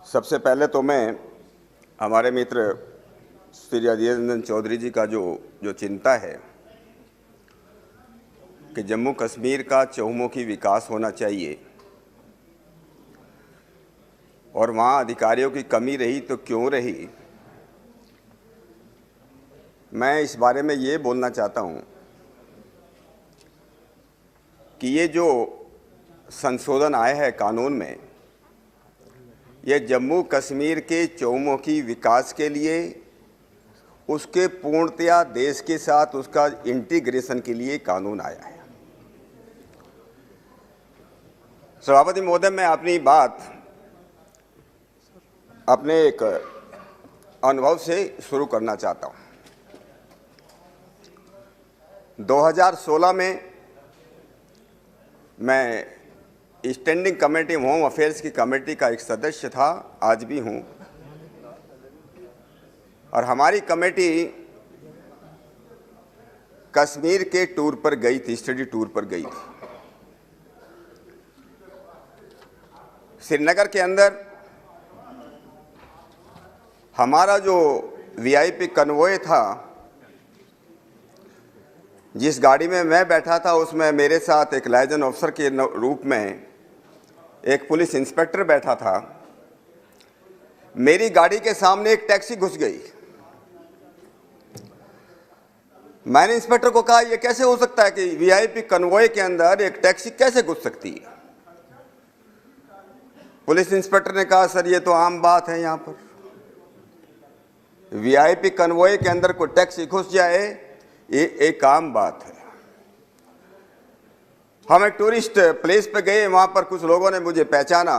सबसे पहले तो मैं हमारे मित्र श्री अधीर रंजन चौधरी जी का जो चिंता है कि जम्मू कश्मीर का चहुमुखी विकास होना चाहिए और वहाँ अधिकारियों की कमी रही तो क्यों रही, मैं इस बारे में ये बोलना चाहता हूँ कि ये जो संशोधन आए हैं कानून में, ये जम्मू कश्मीर के चहुमुखी विकास के लिए, उसके पूर्णतया देश के साथ उसका इंटीग्रेशन के लिए कानून आया है। सभापति महोदय, मैं अपनी बात अपने एक अनुभव से शुरू करना चाहता हूँ। 2016 में मैं स्टैंडिंग कमेटी होम अफेयर्स की कमेटी का एक सदस्य था, आज भी हूँ, और हमारी कमेटी कश्मीर के टूर पर गई थी, स्टडी टूर पर गई थी। श्रीनगर के अंदर हमारा जो वीआईपी कन्वॉय था, जिस गाड़ी में मैं बैठा था उसमें मेरे साथ एक लाइजन ऑफिसर के रूप में एक पुलिस इंस्पेक्टर बैठा था। मेरी गाड़ी के सामने एक टैक्सी घुस गई। मैंने इंस्पेक्टर को कहा, यह कैसे हो सकता है कि वीआईपी कन्वॉय के अंदर एक टैक्सी कैसे घुस सकती है? पुलिस इंस्पेक्टर ने कहा, सर ये तो आम बात है, यहाँ पर वीआईपी कन्वॉय के अंदर कोई टैक्सी घुस जाए ये एक आम बात है। हम एक टूरिस्ट प्लेस पे गए, वहाँ पर कुछ लोगों ने मुझे पहचाना।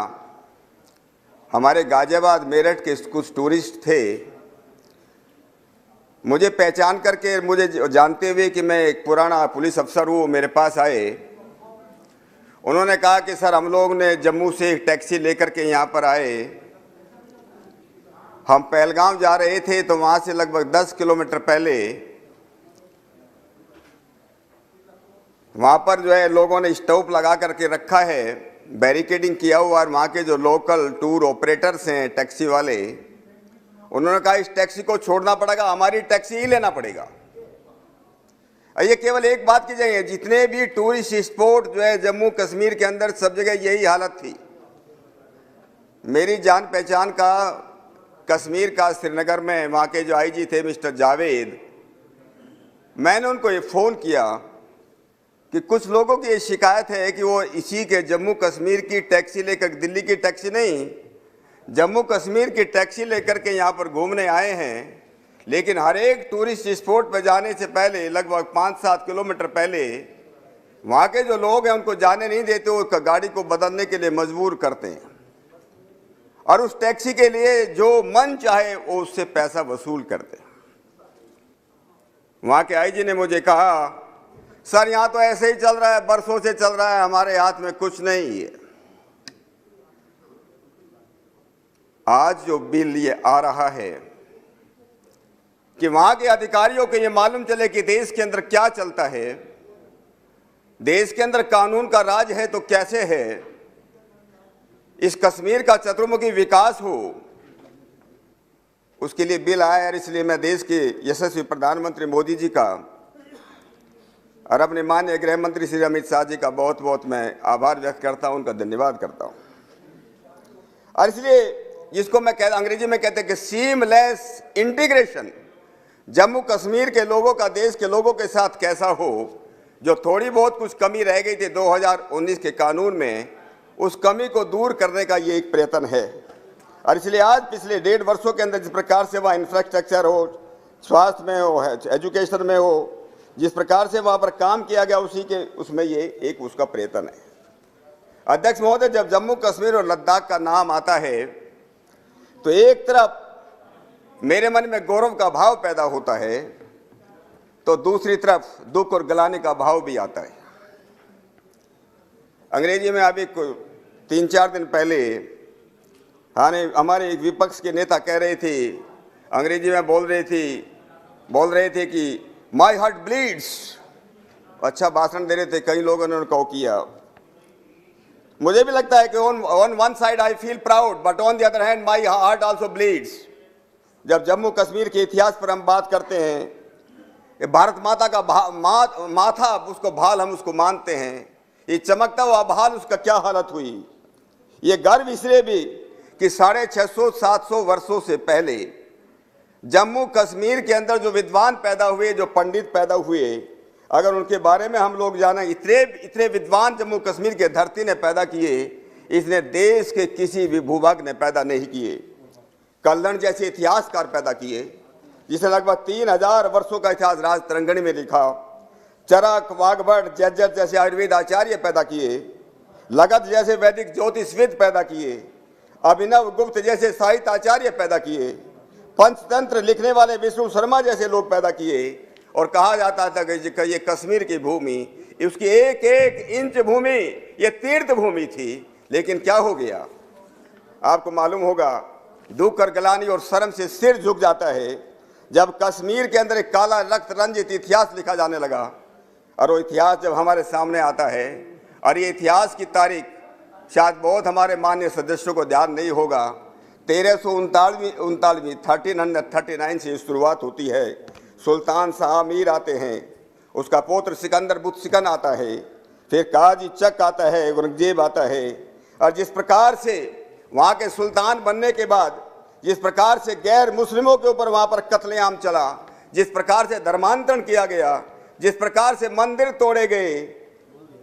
हमारे गाजियाबाद मेरठ के कुछ टूरिस्ट थे। मुझे पहचान करके, मुझे जानते हुए कि मैं एक पुराना पुलिस अफसर हूँ, मेरे पास आए। उन्होंने कहा कि सर हम लोग ने जम्मू से एक टैक्सी लेकर के यहाँ पर आए, हम पहलगाम जा रहे थे, तो वहाँ से लगभग 10 किलोमीटर पहले वहाँ पर जो है लोगों ने स्टॉप लगा करके रखा है, बैरिकेडिंग किया हुआ, और वहाँ के जो लोकल टूर ऑपरेटर्स हैं, टैक्सी वाले, उन्होंने कहा इस टैक्सी को छोड़ना पड़ेगा, हमारी टैक्सी ही लेना पड़ेगा। ये केवल एक बात की जाए, जितने भी टूरिस्ट स्पॉट जो है जम्मू कश्मीर के अंदर सब जगह यही हालत थी। मेरी जान पहचान का कश्मीर का श्रीनगर में वहाँ के जो आईजी थे मिस्टर जावेद, मैंने उनको ये फ़ोन किया कि कुछ लोगों की ये शिकायत है कि वो इसी के जम्मू कश्मीर की टैक्सी लेकर, दिल्ली की टैक्सी नहीं, जम्मू कश्मीर की टैक्सी लेकर के यहाँ पर घूमने आए हैं, लेकिन हर एक टूरिस्ट स्पॉट पर जाने से पहले लगभग 5-7 किलोमीटर पहले वहाँ के जो लोग हैं उनको जाने नहीं देते, वो गाड़ी को बदलने के लिए मजबूर करते हैं, और उस टैक्सी के लिए जो मन चाहे वो उससे पैसा वसूल करते हैं। वहाँ के आईजी ने मुझे कहा, सर यहाँ तो ऐसे ही चल रहा है, बरसों से चल रहा है, हमारे हाथ में कुछ नहीं है। आज जो बिल ये आ रहा है कि वहाँ के अधिकारियों को ये मालूम चले कि देश के अंदर क्या चलता है, देश के अंदर कानून का राज है तो कैसे है, इस कश्मीर का चतुर्मुखी विकास हो, उसके लिए बिल आया। और इसलिए मैं देश के यशस्वी प्रधानमंत्री मोदी जी का और अपने माननीय गृह मंत्री श्री अमित शाह जी का बहुत बहुत मैं आभार व्यक्त करता हूँ, उनका धन्यवाद करता हूँ। और इसलिए जिसको मैं अंग्रेजी में कहते हैं कि सीमलेस इंटीग्रेशन जम्मू कश्मीर के लोगों का देश के लोगों के साथ कैसा हो, जो थोड़ी बहुत कुछ कमी रह गई थी 2019 के कानून में, उस कमी को दूर करने का ये एक प्रयत्न है। और इसलिए आज पिछले 1.5 वर्षों के अंदर जिस प्रकार से वहाँ इंफ्रास्ट्रक्चर हो, स्वास्थ्य में हो, एजुकेशन में हो, जिस प्रकार से वहाँ पर काम किया गया, उसी के उसमें ये एक उसका प्रयत्न है। अध्यक्ष महोदय, जब जम्मू कश्मीर और लद्दाख का नाम आता है तो एक तरफ मेरे मन में गौरव का भाव पैदा होता है, तो दूसरी तरफ दुख और गलाने का भाव भी आता है। अंग्रेजी में अभी 3-4 दिन पहले हमारे विपक्ष के नेता कह रहे थे, अंग्रेजी में बोल रहे थे कि माई हार्ट ब्लीड्स। अच्छा भाषण दे रहे थे, कई लोगों ने उनको किया। मुझे भी लगता है कि on one side I feel proud, but on the other hand my heart also bleeds. जब जम्मू कश्मीर के इतिहास पर हम बात करते हैं कि भारत माता का माथा उसको भाल हम उसको मानते हैं, ये चमकता हुआ भाल उसका क्या हालत हुई। ये गर्व इसलिए भी कि 650-700 वर्षों से पहले जम्मू कश्मीर के अंदर जो विद्वान पैदा हुए, जो पंडित पैदा हुए, अगर उनके बारे में हम लोग जाने, इतने विद्वान जम्मू कश्मीर के धरती ने पैदा किए, इसने देश के किसी भी भूभाग ने पैदा नहीं किए। कल्लण जैसे इतिहासकार पैदा किए, जिसे लगभग 3000 वर्षों का इतिहास राज तरंगणी में लिखा। चरक, वाघभट, जज्जर जैसे आयुर्वेद आचार्य पैदा किए, लगत जैसे वैदिक ज्योतिषविद पैदा किए, अभिनव गुप्त जैसे साहित्य आचार्य पैदा किए, पंचतंत्र लिखने वाले विष्णु शर्मा जैसे लोग पैदा किए। और कहा जाता था कि ये कश्मीर की भूमि, उसकी एक एक इंच भूमि ये तीर्थ भूमि थी। लेकिन क्या हो गया, आपको मालूम होगा, दुख और गलानी और शर्म से सिर झुक जाता है जब कश्मीर के अंदर एक काला रक्त रंजित इतिहास लिखा जाने लगा। और वो इतिहास जब हमारे सामने आता है, और ये इतिहास की तारीख शायद बहुत हमारे मान्य सदस्यों को ध्यान नहीं होगा, 1339 से शुरुआत होती है। सुल्तान शाह मीर आते हैं, उसका पुत्र सिकंदर बुत सिकन आता है, फिर काजी चक आता है, औरंगजेब आता है। और जिस प्रकार से वहाँ के सुल्तान बनने के बाद जिस प्रकार से गैर मुस्लिमों के ऊपर वहाँ पर कत्लेआम चला, जिस प्रकार से धर्मांतरण किया गया, जिस प्रकार से मंदिर तोड़े गए,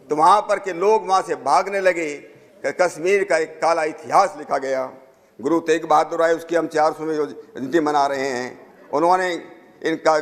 तो वहाँ पर के लोग वहाँ से भागने लगे। कश्मीर का एक काला इतिहास लिखा गया। गुरु तेग बहादुर आए, उसकी हम 400वीं जयंती मना रहे हैं। उन्होंने इनका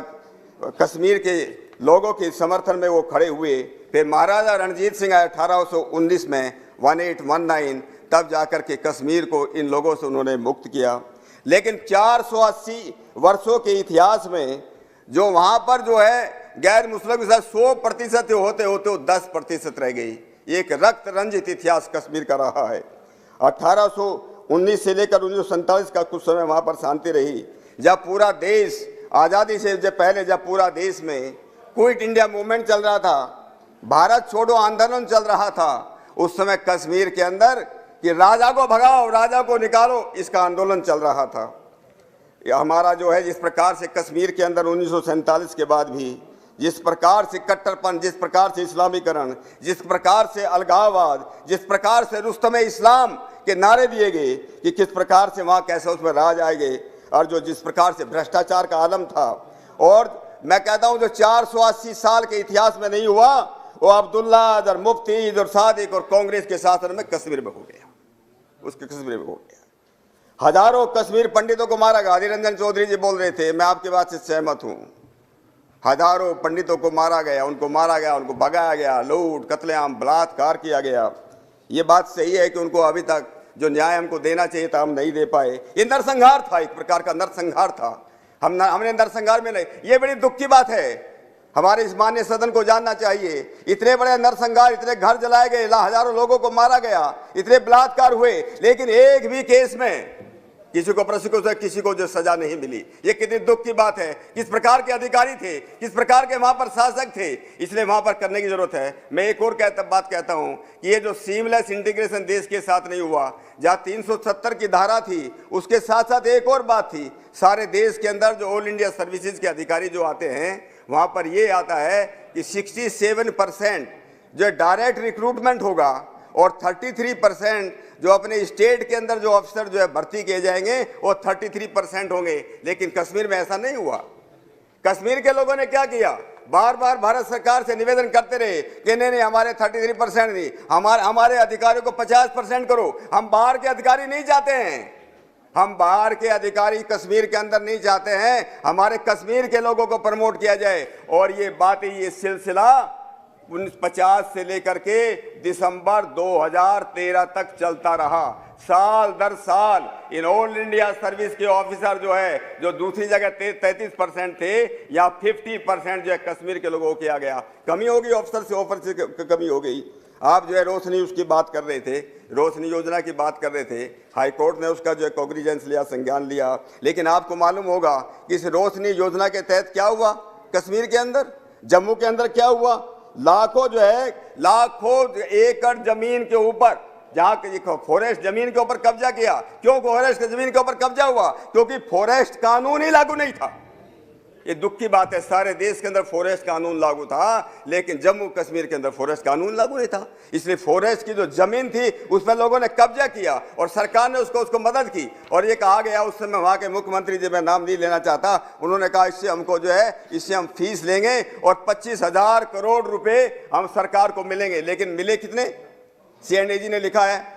कश्मीर के लोगों के समर्थन में वो खड़े हुए। फिर महाराजा रणजीत सिंह आए 1819 में 1819, तब जाकर के कश्मीर को इन लोगों से उन्होंने मुक्त किया। लेकिन 480 वर्षों के इतिहास में जो वहाँ पर जो है गैर मुस्लिम के साथ 100% होते होते 10% रह गई। एक रक्त रंजित इतिहास कश्मीर का रहा है। 1819 से लेकर 1947 का कुछ समय वहाँ पर शांति रही, जब पूरा देश आज़ादी से जब पहले जब पूरा देश में क्विट इंडिया मूवमेंट चल रहा था, भारत छोड़ो आंदोलन चल रहा था, उस समय कश्मीर के अंदर कि राजा को भगाओ, राजा को निकालो, इसका आंदोलन चल रहा था। हमारा जो है जिस प्रकार से कश्मीर के अंदर 1947 के बाद भी जिस प्रकार से कट्टरपन, जिस प्रकार से इस्लामीकरण, जिस प्रकार से अलगाववाद, जिस प्रकार से रुस्तमे इस्लाम के नारे दिए गए कि किस प्रकार से वहाँ कैसे उसमें राज आए गए, और जो जिस प्रकार से भ्रष्टाचार का आलम था, और मैं कहता हूँ जो 480 साल के इतिहास में नहीं हुआ, वो अब्दुल्ला और मुफ्ती और सादिक और कांग्रेस के शासन में कश्मीर में हो गया, उसके कश्मीर में हो गया। हजारों कश्मीर पंडितों को मारा गया। अधीर रंजन चौधरी जी बोल रहे थे, मैं आपकी बात से सहमत हूँ। हजारों पंडितों को मारा गया, उनको मारा गया, उनको भगाया गया, लूट, कत्लेआम, बलात्कार किया गया। ये बात सही है कि उनको अभी तक जो न्याय हमको देना चाहिए था हम नहीं दे पाए। ये नरसंहार था, एक प्रकार का नरसंहार था। हमने नरसंहार में नहीं, ये बड़ी दुख की बात है। हमारे इस मान्य सदन को जानना चाहिए, इतने बड़े नरसंहार, इतने घर जलाए गए, हजारों लोगों को मारा गया, इतने बलात्कार हुए, लेकिन एक भी केस में किसी को प्रोसिक्यूशन, किसी को जो सजा नहीं मिली। ये कितनी दुख की बात है। किस प्रकार के अधिकारी थे, किस प्रकार के वहां पर शासक थे, इसलिए वहां पर करने की जरूरत है। मैं एक और बात कहता हूं कि ये जो सीमलेस इंटीग्रेशन देश के साथ नहीं हुआ, जहां 370 की धारा थी, उसके साथ साथ एक और बात थी, सारे देश के अंदर जो ऑल इंडिया सर्विसेज के अधिकारी जो आते हैं, वहां पर ये आता है कि 67% जो डायरेक्ट रिक्रूटमेंट होगा और 33% जो अपने स्टेट के अंदर जो अफसर जो है भर्ती किए जाएंगे वो 33% होंगे। लेकिन कश्मीर में ऐसा नहीं हुआ। कश्मीर के लोगों ने क्या किया, बार बार भारत सरकार से निवेदन करते रहे कि नहीं हमारे 33% नहीं, हमारे अधिकारियों को 50% करो। हम बाहर के अधिकारी नहीं चाहते हैं, हम बाहर के अधिकारी कश्मीर के अंदर नहीं चाहते हैं, हमारे कश्मीर के लोगों को प्रमोट किया जाए। और ये बात, ये सिलसिला 1950 से लेकर के दिसंबर 2013 तक चलता रहा। साल दर साल इन ऑल इंडिया सर्विस के ऑफिसर जो है, जो दूसरी जगह 33% थे, या 50% जो है कश्मीर के लोगों को किया गया। कमी होगी, ऑफिसर से कमी हो गई। आप जो है रोशनी उसकी बात कर रहे थे, रोशनी योजना की बात कर रहे थे, हाई कोर्ट ने उसका जो है कॉग्निजेंस लिया, संज्ञान लिया। लेकिन आपको मालूम होगा कि इस रोशनी योजना के तहत क्या हुआ कश्मीर के अंदर, जम्मू के अंदर क्या हुआ, लाखों जो है लाखों एकड़ जमीन के ऊपर जहां फॉरेस्ट जमीन के ऊपर कब्जा किया। क्यों फॉरेस्ट जमीन के ऊपर कब्जा हुआ? क्योंकि फॉरेस्ट कानून ही लागू नहीं था। ये दुख की बात है, सारे देश के अंदर फॉरेस्ट कानून लागू था, लेकिन जम्मू कश्मीर के अंदर फॉरेस्ट कानून लागू नहीं था। इसलिए फॉरेस्ट की जो जमीन थी उस पर लोगों ने कब्जा किया और सरकार ने उसको मदद की। और ये कहा गया उस समय वहां के मुख्यमंत्री, जी मैं नाम नहीं लेना चाहता, उन्होंने कहा इससे हमको जो है इससे हम फीस लेंगे और 25,000 करोड़ रुपए हम सरकार को मिलेंगे। लेकिन मिले कितने? CNG ने लिखा है,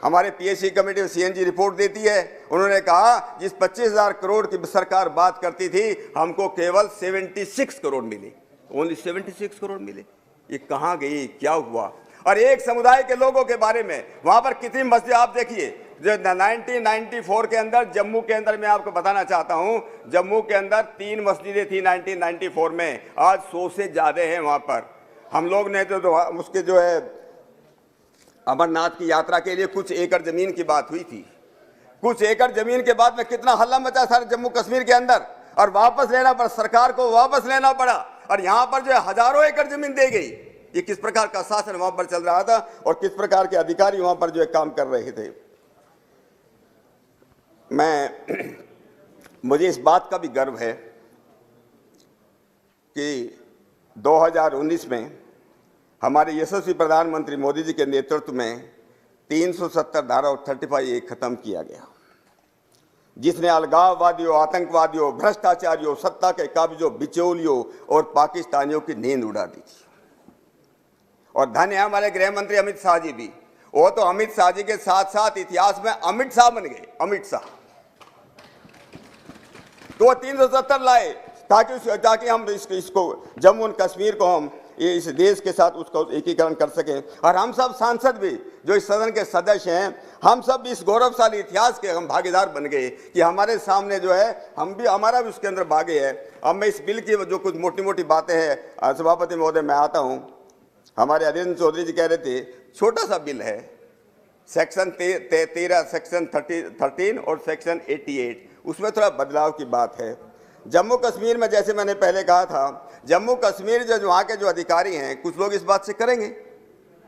हमारे PSC कमेटी में CNG रिपोर्ट देती है, उन्होंने कहा जिस 25,000 करोड़ की सरकार बात करती थी हमको केवल 76 करोड़ मिले, ओनली 76 करोड़ मिले। ये कहाँ गई, क्या हुआ? और एक समुदाय के लोगों के बारे में वहां पर कितनी मस्जिद आप देखिए, जो 1994 के अंदर जम्मू के अंदर, मैं आपको बताना चाहता हूं, जम्मू के अंदर 3 मस्जिदें थी 1994 में, आज 100 से ज्यादा है वहां पर। हम लोग ने जो उसके जो है अमरनाथ की यात्रा के लिए कुछ एकड़ जमीन की बात हुई थी, कुछ एकड़ जमीन के बाद में कितना हल्ला मचा सारे जम्मू कश्मीर के अंदर, और वापस लेना पड़ा, सरकार को वापस लेना पड़ा, और यहां पर जो है हजारों एकड़ जमीन दे गई। ये किस प्रकार का शासन वहां पर चल रहा था और किस प्रकार के अधिकारी वहां पर जो है काम कर रहे थे। मुझे इस बात का भी गर्व है कि 2019 में हमारे यशस्वी प्रधानमंत्री मोदी जी के नेतृत्व में 370 धारा और 35A खत्म किया गया, जिसने अलगाववादियों, आतंकवादियों, भ्रष्टाचारियों, सत्ता के काबिजों, बिचौलियों और पाकिस्तानियों की नींद उड़ा दी थी। और धन्य है हमारे गृह मंत्री अमित शाह जी भी, वो तो अमित शाह जी के साथ साथ इतिहास में अमित शाह बन गए। अमित शाह तो 370 लाए ताकि हम इसको जम्मू और कश्मीर को हम इस देश के साथ उसका एकीकरण कर सके। और हम सब सांसद भी जो इस सदन के सदस्य हैं, हम सब इस गौरवशाली इतिहास के हम भागीदार बन गए कि हमारे सामने जो है हम भी, हमारा भी उसके अंदर भागे है। अब मैं इस बिल की जो कुछ मोटी मोटी बातें हैं, सभापति महोदय मैं आता हूँ, हमारे अरिंद चौधरी जी कह रहे थे छोटा सा बिल है, सेक्शन 13, सेक्शन 13 और सेक्शन 88, उसमें थोड़ा बदलाव की बात है। जम्मू कश्मीर में जैसे मैंने पहले कहा था, जम्मू कश्मीर जो वहाँ के जो अधिकारी हैं, कुछ लोग इस बात से करेंगे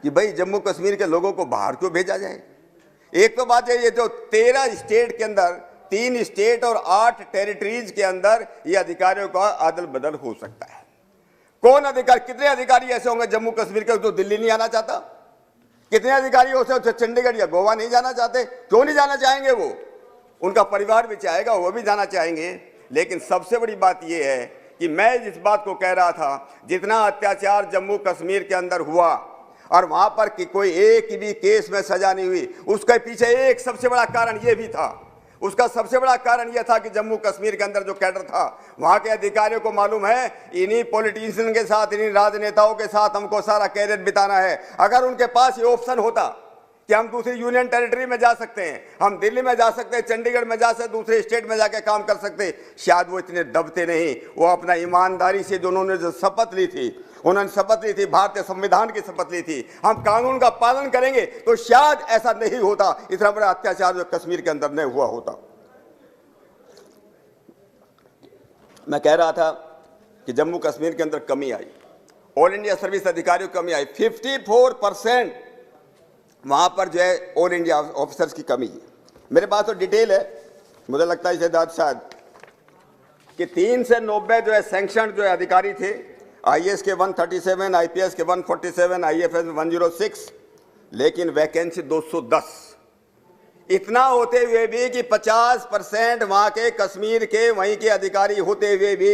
कि भाई जम्मू कश्मीर के लोगों को बाहर क्यों भेजा जाए। एक तो बात है, ये जो 13 स्टेट के अंदर, 3 स्टेट और 8 टेरिटरीज के अंदर ये अधिकारियों का अदल बदल हो सकता है। कौन अधिकारी, कितने अधिकारी ऐसे होंगे जम्मू कश्मीर के जो दिल्ली नहीं आना चाहता? कितने अधिकारी ऐसे चंडीगढ़ या गोवा नहीं जाना चाहते? क्यों नहीं जाना चाहेंगे? वो उनका परिवार भी चाहेगा, वो भी जाना चाहेंगे। लेकिन सबसे बड़ी बात यह है कि मैं जिस बात को कह रहा था, जितना अत्याचार जम्मू कश्मीर के अंदर हुआ और वहां पर कि कोई एक भी केस में सजा नहीं हुई, उसके पीछे एक सबसे बड़ा कारण यह भी था। उसका सबसे बड़ा कारण यह था कि जम्मू कश्मीर के अंदर जो कैडर था, वहां के अधिकारियों को मालूम है इन्हीं पॉलिटिशियन के साथ, इन्हीं राजनेताओं के साथ हमको सारा कैरियर बिताना है। अगर उनके पास ये ऑप्शन होता कि हम दूसरी यूनियन टेरिटरी में जा सकते हैं, हम दिल्ली में जा सकते हैं, चंडीगढ़ में जा सकते, दूसरे स्टेट में जाके काम कर सकते, शायद वो इतने दबते नहीं। वो अपना ईमानदारी से जो उन्होंने जो शपथ ली थी, उन्होंने शपथ ली थी, भारतीय संविधान की शपथ ली थी, हम कानून का पालन करेंगे, तो शायद ऐसा नहीं होता, इतना बड़ा अत्याचार जो कश्मीर के अंदर नहीं हुआ होता। मैं कह रहा था कि जम्मू कश्मीर के अंदर कमी आई, ऑल इंडिया सर्विस अधिकारियों की कमी आई, 54% वहां पर जो है ऑल इंडिया ऑफिसर्स की कमी है। मेरे पास तो डिटेल है, मुझे लगता है इसे शायद कि 3 से 90 जो है सैंक्शन जो है अधिकारी थे, IAS के 137, IPS के 147, IFS में 106, लेकिन वैकेंसी 210। इतना होते हुए भी कि 50% वहां के कश्मीर के वहीं के अधिकारी होते हुए भी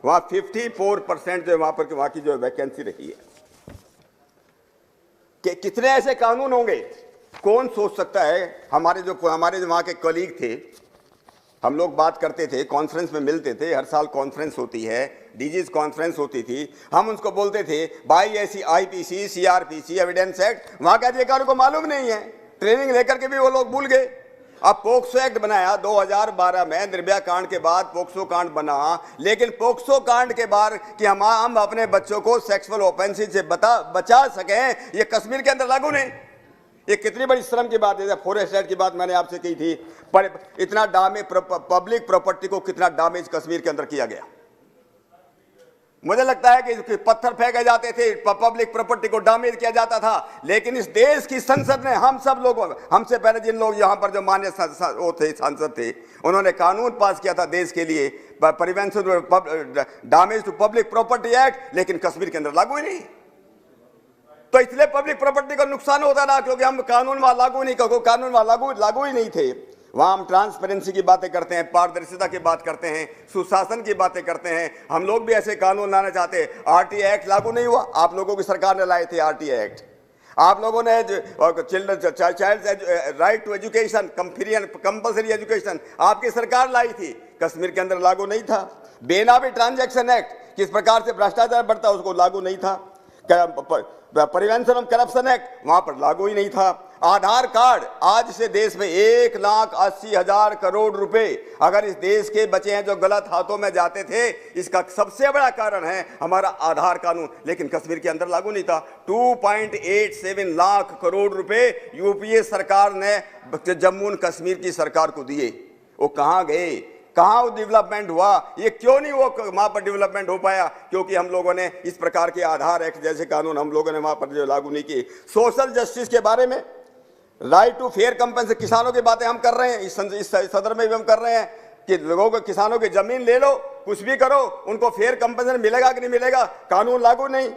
वहां 54% जो है वहां की जो वैकेंसी रही है। कि कितने ऐसे कानून होंगे, कौन सोच सकता है। हमारे जो वहाँ के कलीग थे, हम लोग बात करते थे, कॉन्फ्रेंस में मिलते थे, हर साल कॉन्फ्रेंस होती है, डीजीज कॉन्फ्रेंस होती थी, हम उनको बोलते थे भाई ऐसी IPC, CRPC, एविडेंस एक्ट वहाँ के अधिकारियों को मालूम नहीं है, ट्रेनिंग लेकर के भी वो लोग भूल गए। अब पोक्सो एक्ट बनाया 2012 में, निर्भया कांड के बाद पोक्सो कांड बना, लेकिन पोक्सो कांड के बाद कि हम अपने बच्चों को सेक्सुअल ऑफेंसिव से बचा सकें, ये कश्मीर के अंदर लागू नहीं। ये कितनी बड़ी शर्म की बात है। फॉरेस्ट एक्ट की बात मैंने आपसे की थी, पर इतना डैमेज, पब्लिक प्रॉपर्टी को कितना डैमेज कश्मीर के अंदर किया गया। मुझे लगता है कि पत्थर फेंके जाते थे, पब्लिक प्रॉपर्टी को डैमेज किया जाता था, लेकिन इस देश की संसद ने, हम सब लोगों, हमसे पहले जिन लोग यहाँ पर जो मान्य वो थे, सांसद थे, उन्होंने कानून पास किया था देश के लिए, prevention damage to public property act, लेकिन कश्मीर के अंदर लागू ही नहीं। तो इसलिए पब्लिक प्रॉपर्टी का नुकसान होता ना, क्योंकि हम कानून वहां लागू नहीं, क्योंकि कानून वहां लागू ही नहीं थे। वहां हम ट्रांसपेरेंसी की बातें करते हैं, पारदर्शिता की बात करते हैं, सुशासन की बातें करते हैं। हम लोग भी ऐसे कानून लाना चाहते हैं। आरटीआई एक्ट लागू नहीं हुआ, आप लोगों की सरकार ने लाए थे आरटीआई एक्ट। आप लोगों ने child right to education, compulsory education आपकी सरकार लाई थी, कश्मीर के अंदर लागू नहीं था। बेनामी ट्रांजैक्शन एक्ट, किस प्रकार से भ्रष्टाचार बढ़ता है उसको लागू नहीं था। प्रिवेंशन ऑफ करप्शन एक्ट वहां पर लागू ही नहीं था। आधार कार्ड, आज से देश में 1,80,000 करोड़ रुपए अगर इस देश के बचे हैं जो गलत हाथों में जाते थे, इसका सबसे बड़ा कारण है हमारा आधार कानून, लेकिन कश्मीर के अंदर लागू नहीं था। 2.87 लाख करोड़ रुपए यूपीए सरकार ने जम्मू एंड कश्मीर की सरकार को दिए। वो कहां गए, कहां वो डेवलपमेंट हुआ, ये क्यों नहीं वो वहां पर डेवलपमेंट हो पाया? क्योंकि हम लोगों ने इस प्रकार के आधार एक्ट जैसे कानून हम लोगों ने वहां पर जो लागू नहीं किए। सोशल जस्टिस के बारे में, राइट टू फेयर कंपनसेशन, किसानों की बातें हम कर रहे हैं, इस सदर में भी हम कर रहे हैं कि लोगों को, किसानों की जमीन ले लो, कुछ भी करो, उनको फेयर कंपनसेशन मिलेगा कि नहीं मिलेगा, कानून लागू नहीं।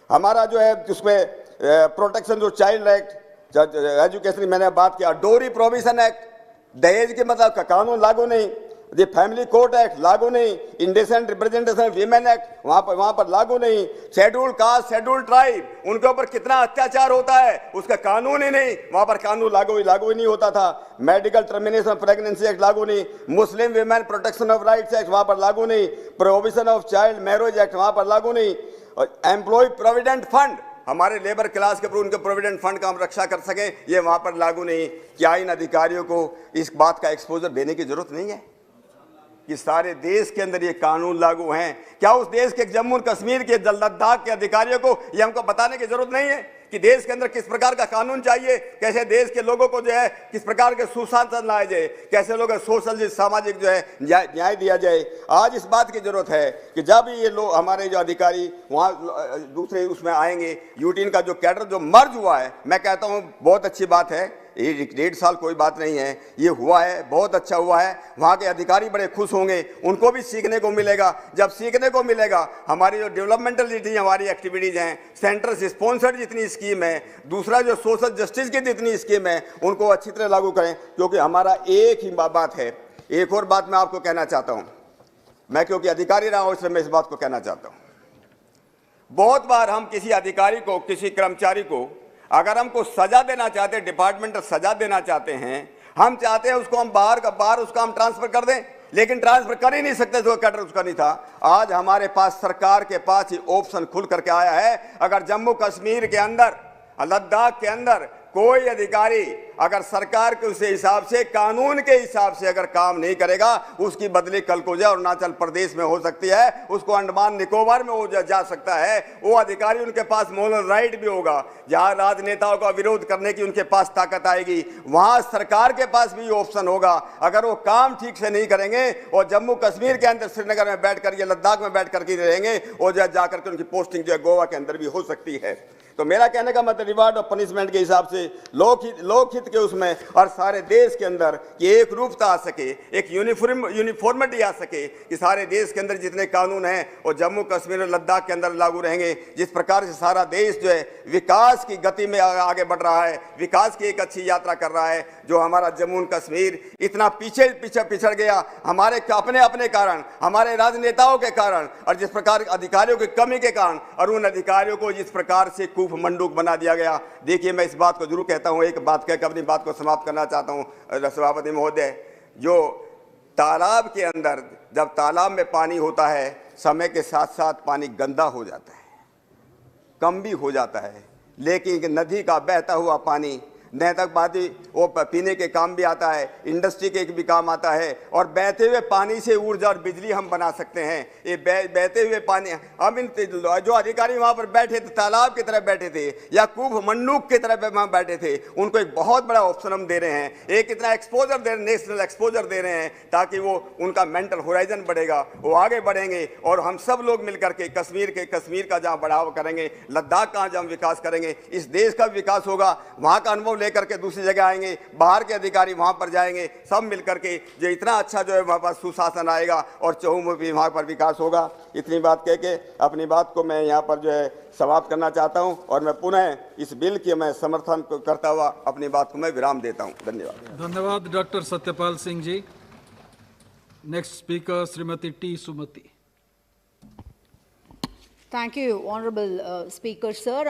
हमारा जो है उसमें प्रोटेक्शन जो चाइल्ड एक्ट, एजुकेशन मैंने बात किया, डोरी प्रोविजन एक्ट, दहेज के मतलब कानून लागू नहीं। द फैमिली कोर्ट एक्ट लागू नहीं। इंडिसेंट रिप्रेजेंटेशन वीमेन एक्ट वहां पर लागू नहीं। शेड्यूल कास्ट, शेड्यूल ट्राइब, उनके ऊपर कितना अत्याचार होता है, उसका कानून ही नहीं, वहां पर कानून लागू ही नहीं होता था। मेडिकल टर्मिनेशन प्रेगनेंसी एक्ट लागू नहीं। मुस्लिम women protection of rights act वहां पर लागू नहीं। Prohibition of child marriage act वहां पर लागू नहीं। एम्प्लॉय प्रोविडेंट फंड, हमारे लेबर क्लास के उनके प्रोविडेंट फंड का हम रक्षा कर सकें, ये वहां पर लागू नहीं। क्या इन अधिकारियों को इस बात का एक्सपोजर देने की जरूरत नहीं है कि सारे देश के अंदर ये कानून लागू हैं? क्या उस देश के जम्मू कश्मीर के लद्दाख के अधिकारियों को ये हमको बताने की जरूरत नहीं है कि देश के अंदर किस प्रकार का कानून चाहिए, कैसे देश के लोगों को जो है किस प्रकार के सुशासन लाया जाए, कैसे लोग सोशल सामाजिक जो है न्याय दिया जाए? आज इस बात की जरूरत है कि जब ये लोग हमारे जो अधिकारी वहाँ दूसरे उसमें आएंगे, यूटीन का जो कैडर जो मर्ज हुआ है, मैं कहता हूँ बहुत अच्छी बात है, ये 1.5 साल कोई बात नहीं है, ये हुआ है, बहुत अच्छा हुआ है। वहाँ के अधिकारी बड़े खुश होंगे, उनको भी सीखने को मिलेगा। जब सीखने को मिलेगा, हमारी जो डेवलपमेंटल जितनी हमारी एक्टिविटीज़ हैं, सेंटर से स्पॉन्सर्ड जितनी स्कीम है, दूसरा जो सोशल जस्टिस की जितनी स्कीम है, उनको अच्छी तरह लागू करें, क्योंकि हमारा एक ही बात है। एक और बात मैं आपको कहना चाहता हूँ, मैं क्योंकि अधिकारी रहा हूँ इसलिए मैं इस बात को कहना चाहता हूँ। बहुत बार हम किसी अधिकारी को, किसी कर्मचारी को अगर हमको सजा देना चाहते हैं, डिपार्टमेंटल सजा देना चाहते हैं, हम चाहते हैं उसको हम बाहर उसका हम ट्रांसफर कर दें, लेकिन ट्रांसफर कर ही नहीं सकते, जो कैडर उसका नहीं था। आज हमारे पास, सरकार के पास ये ऑप्शन खुल करके आया है। अगर जम्मू कश्मीर के अंदर, लद्दाख के अंदर कोई अधिकारी अगर सरकार के उस हिसाब से, कानून के हिसाब से अगर काम नहीं करेगा, उसकी बदली कल को जाए अरुणाचल प्रदेश में हो सकती है, उसको अंडमान निकोबार में हो जा सकता है। वो अधिकारी, उनके पास मोरल राइट भी होगा। जहां राजनेताओं का विरोध करने की उनके पास ताकत आएगी, वहां सरकार के पास भी ऑप्शन होगा। अगर वो काम ठीक से नहीं करेंगे और जम्मू कश्मीर के अंदर, श्रीनगर में बैठकर या लद्दाख में बैठ करके रहेंगे, और जाकर के उनकी पोस्टिंग जो है गोवा के अंदर भी हो सकती है। तो मेरा कहने का मतलब, रिवार्ड और पनिशमेंट के हिसाब से लोकहित के उसमें और सारे देश के अंदर कि एक रूपता आ सके, एक यूनिफॉर्मिटी आ सके, कि सारे देश के अंदर जितने कानून हैं वो जम्मू कश्मीर और लद्दाख के अंदर लागू रहेंगे। जिस प्रकार से सारा देश जो है विकास की गति में आगे बढ़ रहा है, विकास की एक अच्छी यात्रा कर रहा है, जो हमारा जम्मू कश्मीर इतना पीछे पिछड़ गया हमारे अपने कारण, हमारे राजनेताओं के कारण, और जिस प्रकार अधिकारियों की कमी के कारण, और उन अधिकारियों को जिस प्रकार से कूफ मंडूक बना दिया गया। देखिए, मैं इस बात को जरूर कहता हूं, एक बात कहकर अपनी बात को समाप्त करना चाहता हूं सभापति महोदय। जो तालाब के अंदर, जब तालाब में पानी होता है, समय के साथ साथ पानी गंदा हो जाता है, कम भी हो जाता है, लेकिन नदी का बहता हुआ पानी नहर तक पानी वो पीने के काम भी आता है, इंडस्ट्री के भी काम आता है, और बहते हुए पानी से ऊर्जा और बिजली हम बना सकते हैं। ये बहते हुए पानी, हम इन जो अधिकारी वहाँ पर बैठे थे, तालाब की तरह बैठे थे या कूप मंडूक की तरह वहाँ बैठे थे, उनको एक बहुत बड़ा ऑप्शन हम दे रहे हैं। एक इतना एक्सपोजर दे, नेशनल एक्सपोजर दे रहे हैं, ताकि वो उनका मेंटल होराइजन बढ़ेगा, वो आगे बढ़ेंगे, और हम सब लोग मिलकर के कश्मीर का जहाँ बढ़ावा करेंगे, लद्दाख का जहाँ विकास करेंगे, इस देश का विकास होगा। वहाँ का अनुभव लेकर के दूसरी जगह आएंगे, बाहर के अधिकारी वहाँ पर जाएंगे, सब मिलकर के जो इतना अच्छा जो है वहाँ पर सुशासन आएगा और चहुमुखी वहाँ पर विकास होगा। इतनी बात कह के अपनी बात को मैं यहाँ पर जो है समाप्त करना चाहता हूँ, और मैं पुनः इस बिल की मैं समर्थन करता हुआ अपनी बात को मैं विराम देता हूँ। धन्यवाद। धन्यवाद doctor Satyapal Singh ji. Next speaker Shrimati T Sumathi. Thank you, Honorable Speaker, sir.